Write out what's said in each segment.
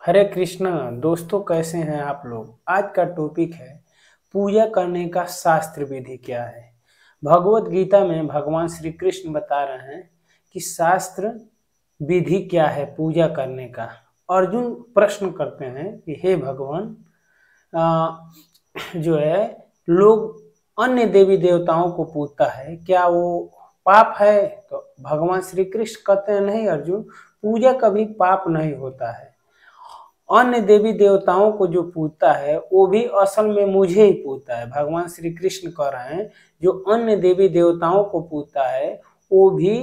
हरे कृष्णा दोस्तों, कैसे हैं आप लोग। आज का टॉपिक है पूजा करने का शास्त्र विधि क्या है। भगवत गीता में भगवान श्री कृष्ण बता रहे हैं कि शास्त्र विधि क्या है पूजा करने का। अर्जुन प्रश्न करते हैं कि हे भगवान, जो है लोग अन्य देवी देवताओं को पूजता है, क्या वो पाप है। तो भगवान श्री कृष्ण कहते हैं नहीं अर्जुन, पूजा कभी पाप नहीं होता है। अन्य देवी देवताओं को जो पूजता है वो भी असल में मुझे ही पूजता है। भगवान श्री कृष्ण कह रहे हैं जो अन्य देवी देवताओं को पूजता है वो भी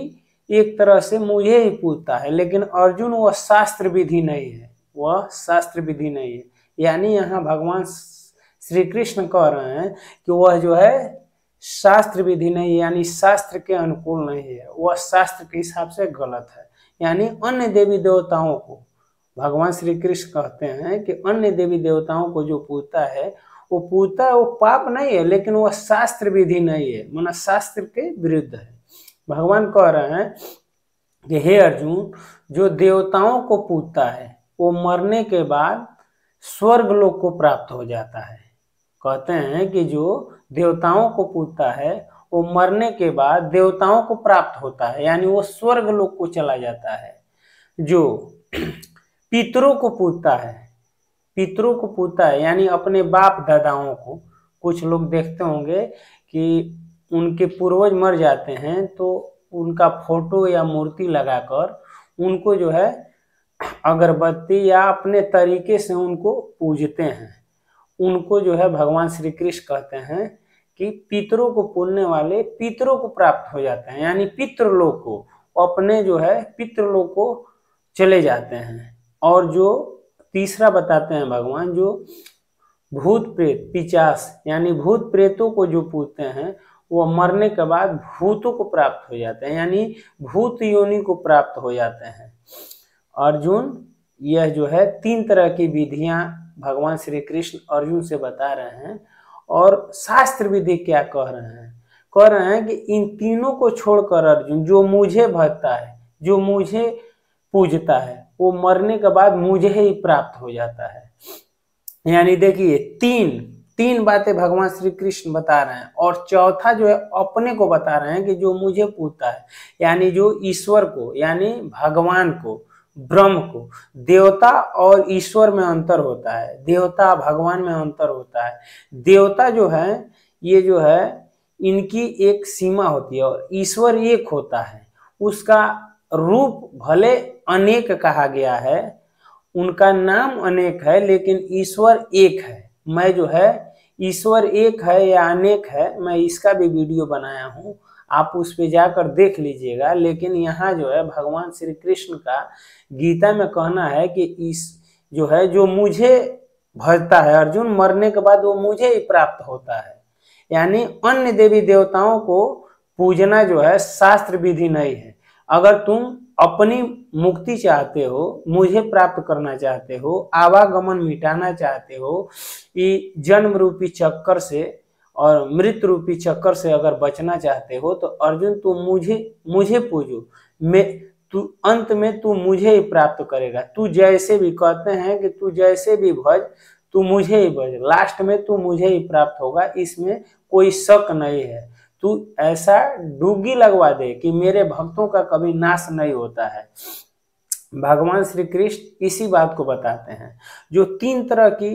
एक तरह से मुझे ही पूजता है, लेकिन अर्जुन वह शास्त्र विधि नहीं है, वह शास्त्र विधि नहीं है। यानी यहाँ भगवान श्री कृष्ण कह रहे हैं कि वह जो है शास्त्र विधि नहीं है, यानी शास्त्र के अनुकूल नहीं है, वह शास्त्र के हिसाब से गलत है। यानी अन्य देवी देवताओं को भगवान श्री कृष्ण कहते हैं कि अन्य देवी देवताओं को जो पूजता है वो पाप नहीं है, लेकिन वह शास्त्र विधि नहीं है, माना शास्त्र के विरुद्ध है। भगवान कह रहे हैं कि हे अर्जुन, जो देवताओं को पूजता है वो मरने के बाद स्वर्ग लोक को प्राप्त हो जाता है। कहते हैं कि जो देवताओं को पूजता है वो मरने के बाद देवताओं को प्राप्त होता है, यानी वो स्वर्ग लोक को चला जाता है। जो पितरों को पूजता है यानी अपने बाप दादाओं को, कुछ लोग देखते होंगे कि उनके पूर्वज मर जाते हैं तो उनका फोटो या मूर्ति लगाकर उनको जो है अगरबत्ती या अपने तरीके से उनको पूजते हैं। उनको जो है भगवान श्री कृष्ण कहते हैं कि पितरों को पूजने वाले पितरों को प्राप्त हो जाते हैं, यानी पितृलोक को अपने जो है पितृलोक को चले जाते हैं। और जो तीसरा बताते हैं भगवान, जो भूत प्रेत पिशाच यानी भूत प्रेतों को जो पूजते हैं वो मरने के बाद भूतों को प्राप्त हो जाते हैं, यानी भूत योनि को प्राप्त हो जाते हैं। अर्जुन, यह जो है 3 तरह की विधियां भगवान श्री कृष्ण अर्जुन से बता रहे हैं। और शास्त्र विधि क्या कह रहे हैं कि इन तीनों को छोड़कर अर्जुन, जो मुझे भजता है, जो मुझे पूजता है, वो मरने के बाद मुझे ही प्राप्त हो जाता है। यानी देखिए तीन बातें भगवान श्री कृष्ण बता रहे हैं। और चौथा जो है अपने को बता रहे हैं कि जो मुझे पूजता है, यानी जो ईश्वर को, यानी भगवान को, ब्रह्म को। देवता और ईश्वर में अंतर होता है, देवता भगवान में अंतर होता है। देवता जो है ये जो है इनकी एक सीमा होती है और ईश्वर एक होता है। उसका रूप भले अनेक कहा गया है, उनका नाम अनेक है, लेकिन ईश्वर एक है। मैं जो है ईश्वर एक है या अनेक है, मैं इसका भी वीडियो बनाया हूँ, आप उस पे जाकर देख लीजिएगा। लेकिन यहाँ जो है भगवान श्री कृष्ण का गीता में कहना है कि इस जो है जो मुझे भजता है अर्जुन, मरने के बाद वो मुझे ही प्राप्त होता है। यानी अन्य देवी देवताओं को पूजना जो है शास्त्र विधि नहीं है। अगर तुम अपनी मुक्ति चाहते हो, मुझे प्राप्त करना चाहते हो, आवागमन मिटाना चाहते हो, ये जन्म रूपी चक्कर से और मृत रूपी चक्कर से अगर बचना चाहते हो तो अर्जुन तू मुझे पूजो, तू अंत में तू मुझे ही प्राप्त करेगा। तू जैसे भी कहते हैं कि तू जैसे भी भज, तू मुझे ही भज, लास्ट में तू मुझे ही प्राप्त होगा, इसमें कोई शक नहीं है। तू ऐसा डुबकी लगवा दे कि मेरे भक्तों का कभी नाश नहीं होता है। भगवान श्री कृष्ण इसी बात को बताते हैं। जो 3 तरह की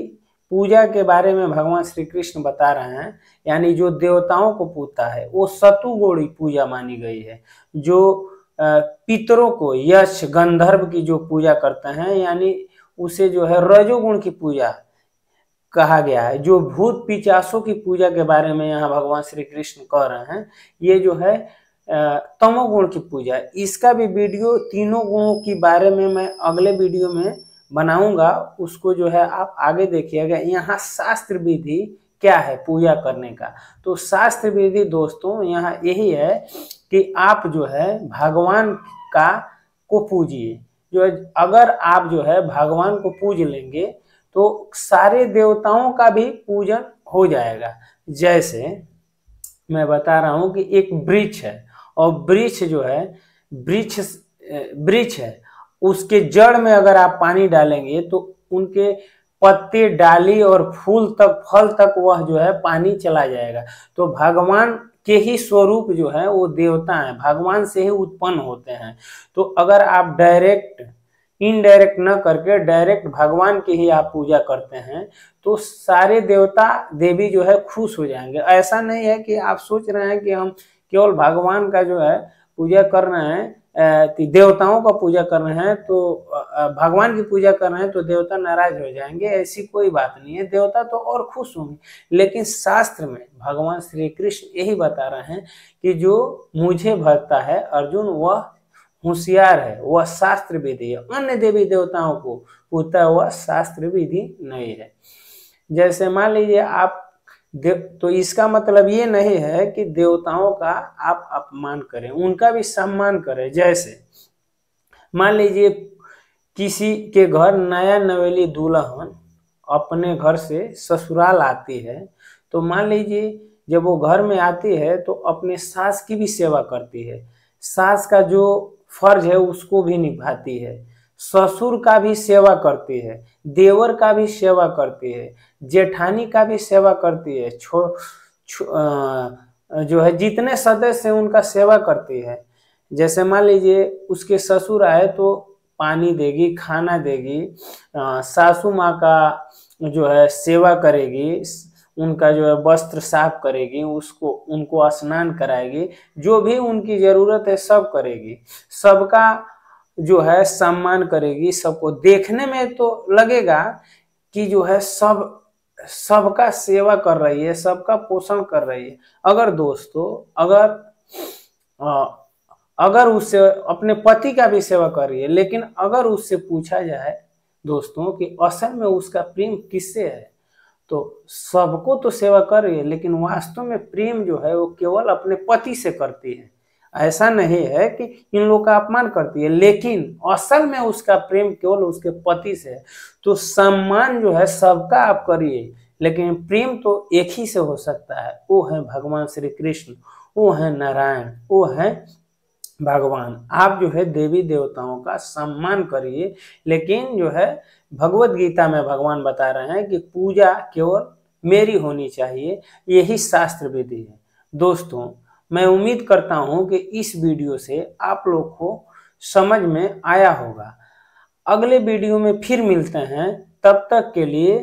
पूजा के बारे में भगवान श्री कृष्ण बता रहे हैं, यानी जो देवताओं को पूजता है वो सतुगोड़ी पूजा मानी गई है। जो पितरों को, यक्ष गंधर्व की जो पूजा करते हैं, यानी उसे जो है रजोगुण की पूजा कहा गया है। जो भूत पिशाचों की पूजा के बारे में यहाँ भगवान श्री कृष्ण कह रहे हैं, ये जो है तमोगुण की पूजा। इसका भी वीडियो तीनों गुणों के बारे में मैं अगले वीडियो में बनाऊंगा, उसको जो है आप आगे देखिएगा। यहाँ शास्त्र विधि क्या है पूजा करने का, तो शास्त्र विधि दोस्तों यहाँ यही है कि आप जो है भगवान को पूजिए। जो अगर आप जो है भगवान को पूज लेंगे तो सारे देवताओं का भी पूजन हो जाएगा। जैसे मैं बता रहा हूं कि एक वृक्ष है और वृक्ष जो है वृक्ष है, उसके जड़ में अगर आप पानी डालेंगे तो उनके पत्ते, डाली और फूल तक, फल तक वह जो है पानी चला जाएगा। तो भगवान के ही स्वरूप जो है वो देवता हैं, भगवान से ही उत्पन्न होते हैं। तो अगर आप डायरेक्ट इनडायरेक्ट न करके डायरेक्ट भगवान की ही आप पूजा करते हैं तो सारे देवता देवी जो है खुश हो जाएंगे। ऐसा नहीं है कि आप सोच रहे हैं कि हम केवल भगवान का जो है पूजा कर रहे हैं, देवताओं का पूजा कर रहे हैं तो भगवान की पूजा कर रहे हैं तो देवता नाराज हो जाएंगे, ऐसी कोई बात नहीं है। देवता तो और खुश होंगे। लेकिन शास्त्र में भगवान श्री कृष्ण यही बता रहे हैं कि जो मुझे भजता है अर्जुन वह होशियार है, वह शास्त्र विधि है। अन्य देवी देवताओं को पूजता है वह शास्त्र विधि नहीं है। जैसे मान लीजिए आप तो इसका मतलब ये नहीं है कि देवताओं का आप अपमान करें, उनका भी सम्मान करें। जैसे मान लीजिए किसी के घर नया नवेली दुल्हन अपने घर से ससुराल आती है, तो मान लीजिए जब वो घर में आती है तो अपने सास की भी सेवा करती है, सास का जो फर्ज है उसको भी निभाती है, ससुर का भी सेवा करती है, देवर का भी सेवा करती है, जेठानी का भी सेवा करती है, जो है जितने सदस्य हैं उनका सेवा करती है। जैसे मान लीजिए उसके ससुर आए तो पानी देगी, खाना देगी, सासू माँ का जो है सेवा करेगी, उनका जो है वस्त्र साफ करेगी, उसको उनको स्नान कराएगी, जो भी उनकी जरूरत है सब करेगी, सबका जो है सम्मान करेगी। सबको देखने में तो लगेगा कि जो है सबका सेवा कर रही है, सबका पोषण कर रही है। अगर दोस्तों अगर उससे अपने पति का भी सेवा कर रही है, लेकिन अगर उससे पूछा जाए दोस्तों कि असल में उसका प्रेम किससे है, तो सबको तो सेवा कर रही है लेकिन वास्तव में प्रेम जो है वो केवल अपने पति से करती है। ऐसा नहीं है कि इन लोगों का अपमान करती है, लेकिन असल में उसका प्रेम केवल उसके पति से है। तो सम्मान जो है सबका आप करिए, लेकिन प्रेम तो एक ही से हो सकता है, वो है भगवान श्री कृष्ण, वो है नारायण, वो है भगवान। आप जो है देवी देवताओं का सम्मान करिए, लेकिन जो है भगवत गीता में भगवान बता रहे हैं कि पूजा केवल मेरी होनी चाहिए, यही शास्त्र विधि है। दोस्तों मैं उम्मीद करता हूं कि इस वीडियो से आप लोग को समझ में आया होगा। अगले वीडियो में फिर मिलते हैं, तब तक के लिए